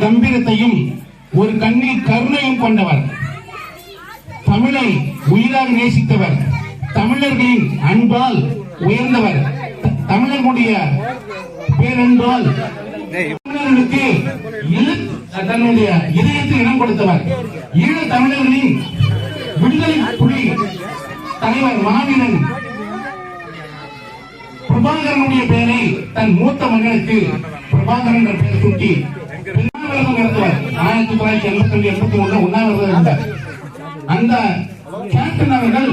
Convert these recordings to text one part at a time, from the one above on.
கம்பீரத்தையும் ஒரு கண்ணில் கருணையும் கொண்டவர், தமிழை உயிராக நேசித்தவர், தமிழர்களின் அன்பால் உயர்ந்தவர், தமிழர்களுடைய பேரன்பால் தமிழர்களுக்கு தன்னுடைய இதயத்தில் இடம் கொடுத்தவர், ஈழ தமிழர்களின் விடுதலை புலி தலைவர் மாவீரன் பிரபாகரனுடைய பெயரை தன் மூத்த மகனுக்கு பிரபாகரன் என்ற பெயர் சூட்டி உண்ணாவிரதம் இருந்தவர். 1982-81 உண்ணாவிரதம் இருந்தார். அந்த கேப்டன் அவர்கள்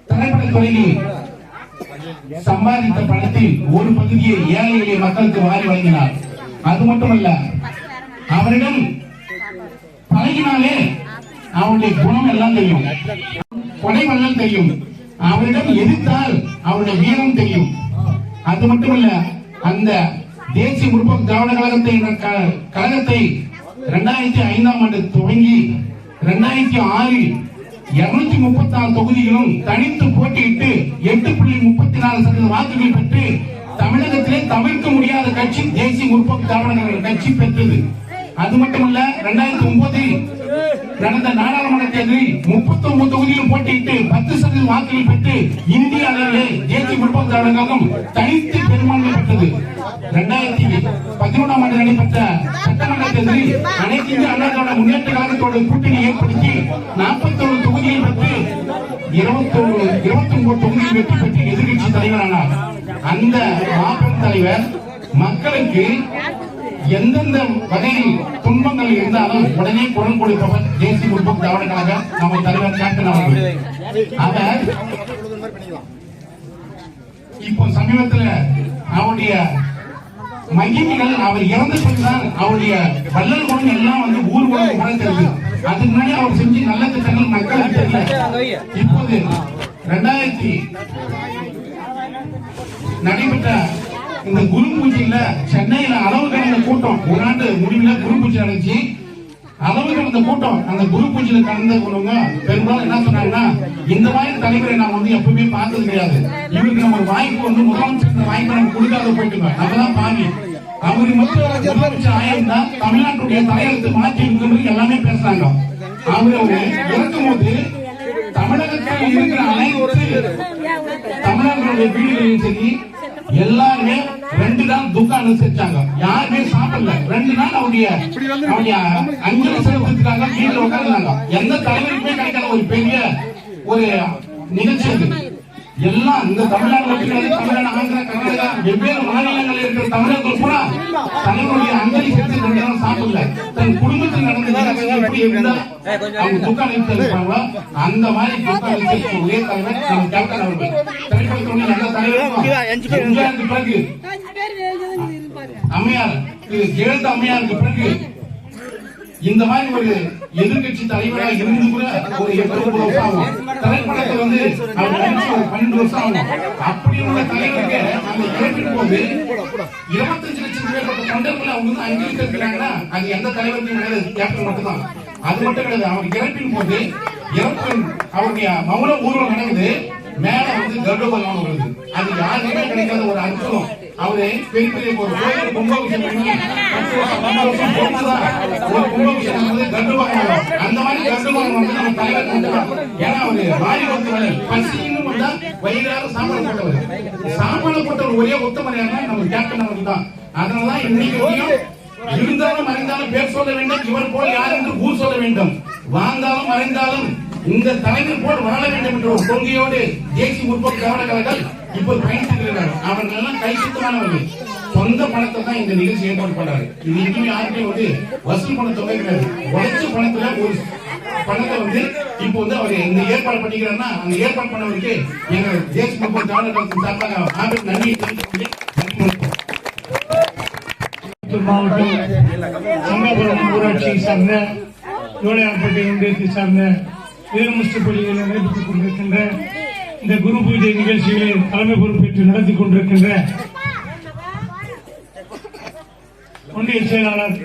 திரைப்பட துறையில் சம்பாதித்த பணத்தில் ஒரு பகுதியை ஏழை எளிய மக்களுக்கு வாரி வழங்கினார். அது மட்டுமல்ல, அவரிடம் பழகினாலே அவருடைய குணம் எல்லாம் தெரியும், கொடைவள்ளல் தெரியும், அவரிடம் எதிர்த்தால் அவருடைய வீரம் தெரியும். அது மட்டுமல்ல, அந்த தேசிய முற்போக்கு திராவிட கழகத்தை 2005ஆம் ஆண்டு துவங்கி 2006 236 தொகுதிகளும் தனித்து போட்டியிட்டு 8.34% வாக்குகள் பெற்று தமிழகத்திலே தவிர்க்க முடியாத கட்சி தேசிய முற்போக்கு திராவிட கட்சி பெற்றது. அது மட்டுமல்ல, 2009 நடந்த நாடாளுமன்ற தேர்தலில் 39 தொகுதியில் போட்டியிட்டு 10% வாக்குகள் பெற்று இந்திய அளவிலே தேசிய முற்போக்கு திராவிட கழகம் தனித்து பெரும்பான்மை பெற்றது. 2011ஆம் ஆண்டு நடைபெற்ற சட்டமன்ற தேர்தலில் அனைத்து இந்திய அண்ணா திராவிட முன்னேற்ற கழகத்தோடு கூட்டணி ஏற்படுத்தி 41 தொகுதியில் பெற்று 29 தொகுதியில் வெற்றி பெற்று எதிர்கட்சி தலைவரானார். அந்த மாபெரும் தலைவர் மக்களுக்கு எந்தெந்த வகையில் துன்பங்கள் இருந்தாலும் உடனே குரல் கொடுப்பவர் தேசிய முற்போக்கு திராவிட கழக நம்ம தலைவர் கேப்டன் அவர்கள். அவர் இப்போ சமீபத்தில் அவருடைய மகிமைகள், அவர் இறந்த பிறகுதான் அவருடைய வள்ளல் குணம் எல்லாம் ஊர் உலகம் உணர்ந்தது. அதுக்கு முன்னாடி அவர் செஞ்சு நல்ல திட்டங்கள் மக்களுக்கு தெரியல. இப்போது 2000 நடைபெற்ற இந்த குரு பூஜையில சென்னையில அளவு கடந்த கூட்டம், ஒரு ஆண்டு முடிவில் குரு பூஜை நடந்துச்சு. அளவுக்கு அந்த கூட்டம் அந்த குரு பூஜையில கலந்துக்கிறவங்க பெரும்பாலும் என்ன சொன்னாங்கன்னா, இந்த மாதிரி தலைவரை நாம வந்து எப்பவுமே பார்த்தது கிடையாது. இவருக்கு நம்ம வாய்ப்பு வந்து முதலமைச்சர் வாய்ப்பு நம்ம கொடுக்காத போயிட்டுங்க. நம்மதான் பாவி. அவரு மட்டும் முதலமைச்சர் ஆயிருந்தா தமிழ்நாட்டுடைய தலையெழுத்து மாற்றி இருக்குன்னு எல்லாமே பேசுறாங்க. அவரு இறக்கும் போது தமிழகத்தில் இருக்கிற அனைத்து தமிழர்களுடைய வீடுகளிலும் சரி எல்லாருமே 2 நாள் துக்கம் அனுசரிச்சாங்க. யாருமே சாப்பிடல. 2 நாள் அவருடைய அஞ்சலி செலுத்திருக்காங்க. வீட்டுல உட்கார்ந்தாங்க. எந்த தலைவருக்குமே கிடைக்காத ஒரு பெரிய ஒரு நிகழ்ச்சி அது. எல்லாம் இந்த தமிழ்நாடு தமிழ்நாடு, ஆந்திரா, கர்நாடகா வெவ்வேறு மாநிலங்களில் இருக்கிற தமிழர்கள் கூட தலைவருடைய அஞ்சலி செலுத்தி 2 நாள் சாப்பிடல. தன் குடும்பத்தில் நடந்த எப்படி இருந்தா அவங்க துக்கம் அனுப்பிச்சிருப்பாங்க. அந்த மாதிரி துக்கம் அனுப்பிச்சு ஒரே தலைவர் நம்ம கேப்டன் அவர்கள். திரைப்படத்துடைய நல்ல தலைவர் பிறகு அம்மையார் ஜெயலலிதா அம்மையாருக்கு பிறகு இந்த மாதிரி ஒரு எதிர்கட்சி தலைவராக இருந்து கூட ஒரு 8 வருஷம் ஆகும். திரைப்படத்தை வந்து அவர் நடிச்சு ஒரு 12 வருஷம் ஆகும். அப்படி உள்ள தலைவருக்கு அந்த இறப்பின் போது 25 லட்சம் மேற்பட்ட தொண்டர்கள் அவங்க வந்து அஞ்சலி செலுத்துறாங்கன்னா அது எந்த தலைவருக்கும் கிடையாது, கேப்டன் மட்டும்தான். அது மட்டும் கிடையாது. அவர் இறப்பின் போது அவருடைய மௌன ஊர்வலம் நடக்குது. மேல வந்து கர்ப்பபகவான் வருது. அது யாருக்குமே கிடைக்காத ஒரு அற்புதம். அவரு பெரிய பெரிய ஒரு கோயில் கும்பாபிஷேகம் பண்ணி 10 வருஷம் போனதான் ஒரு கும்பாபிஷேகம் வந்து கர்ப்பபகவான். அந்த மாதிரி கர்ப்பபகவான் வந்து நம்ம தலைவர் கொண்டுதான். ஏன்னா அவரு வாரி கொடுத்தவர் பசின்னு வந்தா வயிறார சாப்பாடு போட்டவர். சாப்பாடு போட்டவர் ஒரே உத்தமரையான நம்ம கேப்டன் அவருக்கு தான். அதனாலதான் இன்னைக்கு இருந்தாலும் மறைந்தாலும் பேர் சொல்ல வேண்டும். இவர் போல் யார் என்று ஊர் சொல்ல வேண்டும். வாழ்ந்தாலும் மறைந்தாலும் இந்த தலைவர் போல் வாழ வேண்டும் என்ற ஒரு கொள்கையோடு தேசிய முற்போக்கு திராவிட கழகம் இப்போது பயணித்திருக்கிறார். அவர்கள் எல்லாம் கை சுத்தமானவர்கள். சொந்த பணத்தை தான் இந்த நிகழ்ச்சி ஏற்பாடு பண்றாரு. இது இன்னும் யாருமே வந்து வசூல் பண்ண தொகை கிடையாது. உழைச்ச பணத்துல ஒரு பணத்தை வந்து இப்போ வந்து அவர் இந்த ஏற்பாடு பண்ணிக்கிறாருன்னா அந்த ஏற்பாடு பண்ணவருக்கு எங்க தேசிய முற்போக்கு திராவிட கழகத்தின் சார்பாக நன்றி தெரிவித்துக் மாவட்டம் சங்கபுரம் ஊராட்சியை சார்ந்த ஜோலையார்பேட்டை ஒன்றியத்தை சார்ந்த வேலுமுஸ்து பள்ளிகளில் நடைபெற்றுக் கொண்டிருக்கின்ற இந்த குரு பூஜை நிகழ்ச்சிகளை தலைமை பொறுப்பேற்று நடத்தி கொண்டிருக்கின்ற ஒன்றிய செயலாளர்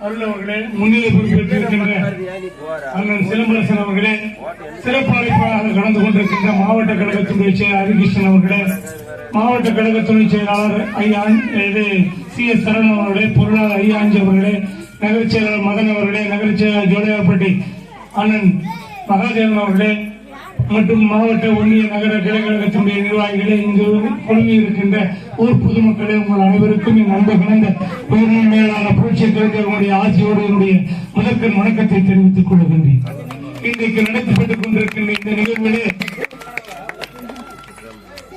அருள் அவர்களே, முன்னிலை பொறுப்பேற்றிருக்கின்ற அண்ணன் சிலம்பரசன் அவர்களே, சிறப்பு அழைப்பாளராக கலந்து கொண்டிருக்கின்ற மாவட்ட கழகத்துடைய செயலர் ஹரிகிருஷ்ணன் அவர்களே, மாவட்ட கழக துணை செயலாளர் CS சரணன் அவர்களே, பொருளாளர் ஐயாஞ்சி அவர்களே, நகர செயலாளர் மதன் அவர்களே, நகர செயலாளர் ஜோலையார்பேட்டை அண்ணன் மகாதேவன் அவர்களே மற்றும் மாவட்ட ஒன்றிய நகர கிளைக்கழகத்தினுடைய நிர்வாகிகளே, இங்கு குழுமி இருக்கின்ற ஊர் பொதுமக்களே, உங்கள் அனைவருக்கும் என் அன்பு கலந்த உயர்ந்த மேலான புரட்சி கலைஞர்களுடைய ஆட்சியோடு என்னுடைய முதற்கண் வணக்கத்தை தெரிவித்துக் கொள்கின்றேன். இன்றைக்கு நடத்தப்பட்டுக் கொண்டிருக்கின்ற இந்த நிகழ்விலே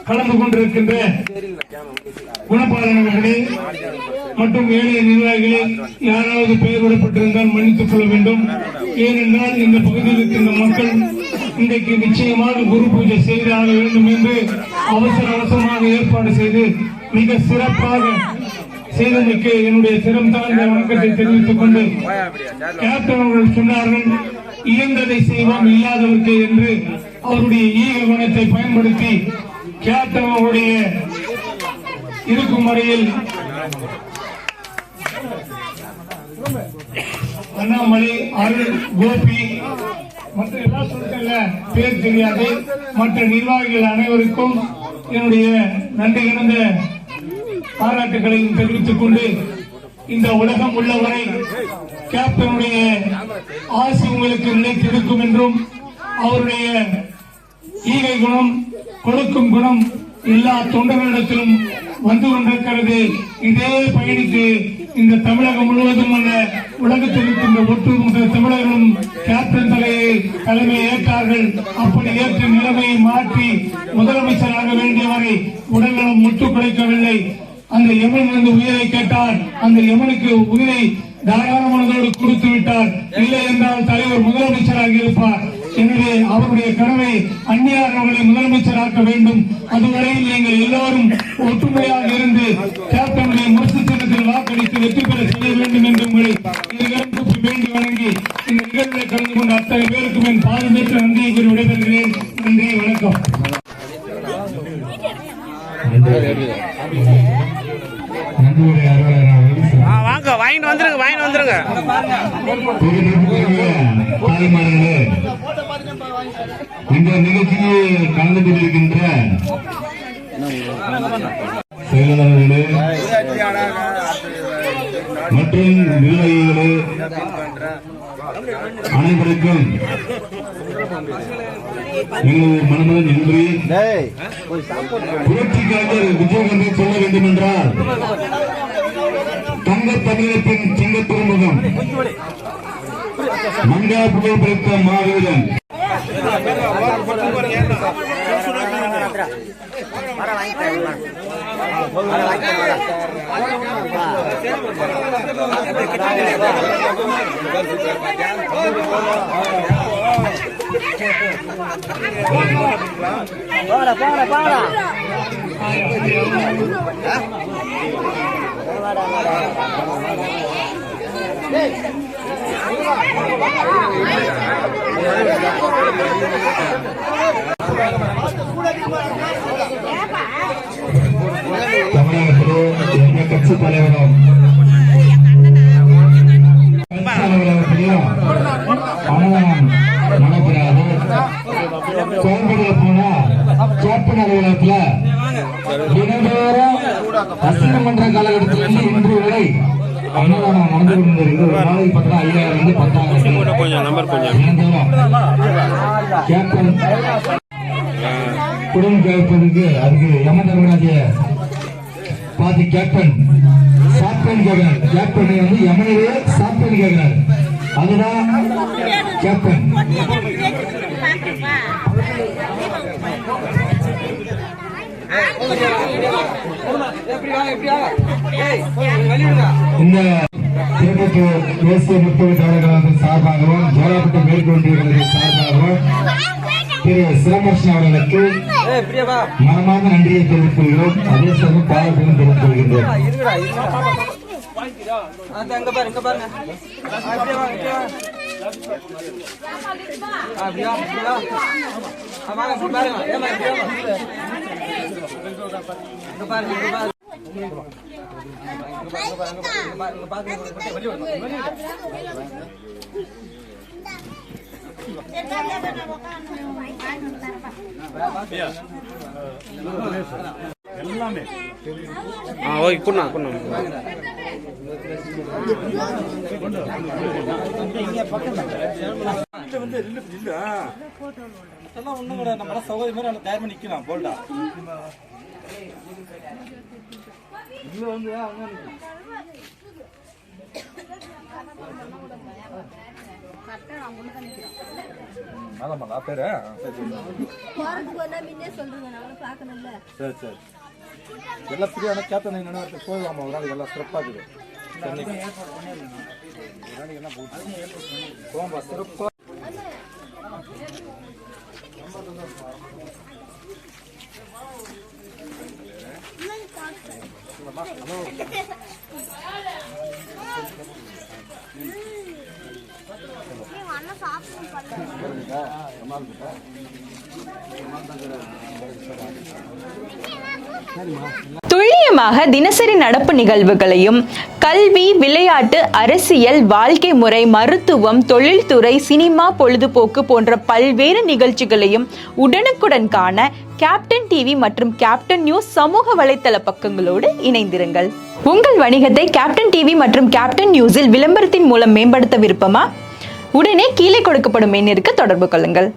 கலந்து கொண்டிருக்கின்ற குணபாலன் அவர்களே மற்றும் ஏழைய நிர்வாகிகளே, யாராவது பெயர் விடப்பட்டிருந்தால் மன்னித்துக் கொள்ள வேண்டும். ஏனென்றால் இந்த பகுதியில் இருக்கின்ற மக்கள் இன்றைக்கு நிச்சயமாக குரு பூஜை செய்தாக வேண்டும் என்று அவசரமாக ஏற்பாடு செய்து மிக சிறப்பாக செய்தமைக்கு என்னுடைய சிரம் தாழ்ந்த வணக்கத்தை தெரிவித்துக் கொண்டு, கேப்டன் அவர்கள் சொன்னார்கள், இயந்ததை செய்வோம் இல்லாதவர்க்கு என்று அவருடைய ஈக குணத்தை பயன்படுத்தி கேப்டன் அவருடைய இருக்கும் வரையில் அண்ணாமலை, அருள், கோபி மற்ற எல்லா சொல்ல பேர் தெரியாது. மற்ற நிர்வாகிகள் அனைவருக்கும் என்னுடைய நன்றி கலந்த பாராட்டுகளையும் தெரிவித்துக் கொண்டு, இந்த உலகம் உள்ளவரை கேப்டனுடைய ஆசி உங்களுக்கு நிலைத்திருக்கும் என்றும் அவருடைய ஈகை குணம், கொடுக்கும் குணம் எல்லா தொண்டர்களிடத்திலும் வந்து கொண்டிருக்கிறது. இதே பயணித்து இந்த தமிழகம் முழுவதும் அல்ல, உலகத்தில் இருக்கின்ற ஒட்டுமொத்த தமிழர்களும் கேப்டன் தலைமை ஏற்றார்கள். அப்படி ஏற்ற நிலைமையை மாற்றி முதலமைச்சராக வேண்டியவரை உடல்நலம் முட்டுக் குலைக்கவில்லை. அந்த யமன் வந்து உயிரை கேட்டார். அந்த யமனுக்கு உயிரை தாராளமானதோடு கொடுத்து விட்டார். இல்லை என்றால் தலைவர் முதலமைச்சராக இருப்பார். எனவே அவருடைய கனவை அந்நியார் அவர்களை முதலமைச்சராக்க வேண்டும். அதுவரையில் நீங்கள் எல்லோரும் ஒற்றுமையாக இருந்து கேப்டனுடைய முரசு சின்னத்தில் வாக்களித்து வெற்றி பெற செய்ய வேண்டும் என்று உங்களை இருவரும் வேண்டி வணங்கி இந்த நிகழ்வில் கலந்து கொண்ட அத்தனை பேருக்கும் என் பாதுகாப்பு நன்றியை கூறி விடைபெறுகிறேன். நன்றி, வணக்கம். நன்றியுடைய அலுவலர் வாங்க வாங்கிட்டு வந்துருங்க தாய்மார்களே, இந்த நிகழ்ச்சியில் கலந்து கொண்டிருக்கின்ற செயலாளர்களே மற்றும் நிர்வாகிகளே அனைவருக்கும் எங்களது மனமுடன் நன்றி. புரட்சிக்காரர் விஜயகாந்தை சொல்ல வேண்டும் என்றால் தங்க தமிழகத்தின் சிங்க துறைமுகம் மங்கா புகை பிடித்த மாவீரன் தமிழகத்திலே எந்த கட்சி தலைவரும் அலுவலகத்திலையும் அனுமதி நடைபெறாது. கோயம்பேடுல போனா கேப்டன் அலுவலகத்துல தினந்தோறும் அசிங்கமன்ற காலகட்டத்திலிருந்து இன்று வரை அன்னதானம் நடந்து கொண்டிருக்கிறது. ஒரு நாளைக்கு பார்த்தா 5000 கேப்டன் குடும்பம் கேட்பதற்கு அதுக்கு யமதர்மராஜ பார்த்து கேப்டன் சாப்பிட்டு கேட்கிறார். கேப்டன் வந்து யமனையே சாப்பிட்டு கேட்கிறார். அதுதான் கேப்டன். இந்த திருப்பத்தூர் தேசிய முற்போக்கு கழகத்தின் சார்பாகவும் ஜோலாப்பட்டு மேற்கொண்டிருக்கிறது சார்பாகவும் திரு சிலம்பரசன் அவர்களுக்கு மனமார்ந்த நன்றியை தெரிவித்துக் கொள்கிறோம். அதே சமயம் பாராட்டையும் தெரிவித்துக் கொள்கின்றோம். எல்லாமே ஓகே குண்ணா குண்ணா ஒண்ணும் கூட நம்ம சகோதரி மாதிரி நம்ம தயார் பண்ணி நிக்கலாம் போல்டா இதுல வந்து பேரு சரி சரி எல்லாம் ஃப்ரீயான கேப்டன் என்னென்ன போயிடலாமா ஒரு நாளைக்கு எல்லாம் சிறப்பாக இருக்குது போம்பா சிறப்பா துல்லியமாக தினசரி நடப்பு நிகழ்வுகளையும் கல்வி, விளையாட்டு, அரசியல், வாழ்க்கை முறை, மருத்துவம், தொழில்துறை, சினிமா, பொழுதுபோக்கு போன்ற பல்வேறு நிகழ்ச்சிகளையும் உடனுக்குடன் காண கேப்டன் டிவி மற்றும் கேப்டன் நியூஸ் சமூக வலைத்தள பக்கங்களோடு இணைந்திருங்கள். உங்கள் வணிகத்தை கேப்டன் டிவி மற்றும் கேப்டன் நியூஸில் விளம்பரத்தின் மூலம் மேம்படுத்த விருப்பமா? உடனே கீழே கொடுக்கப்படும் எண்ணிற்கு தொடர்பு கொள்ளுங்கள்.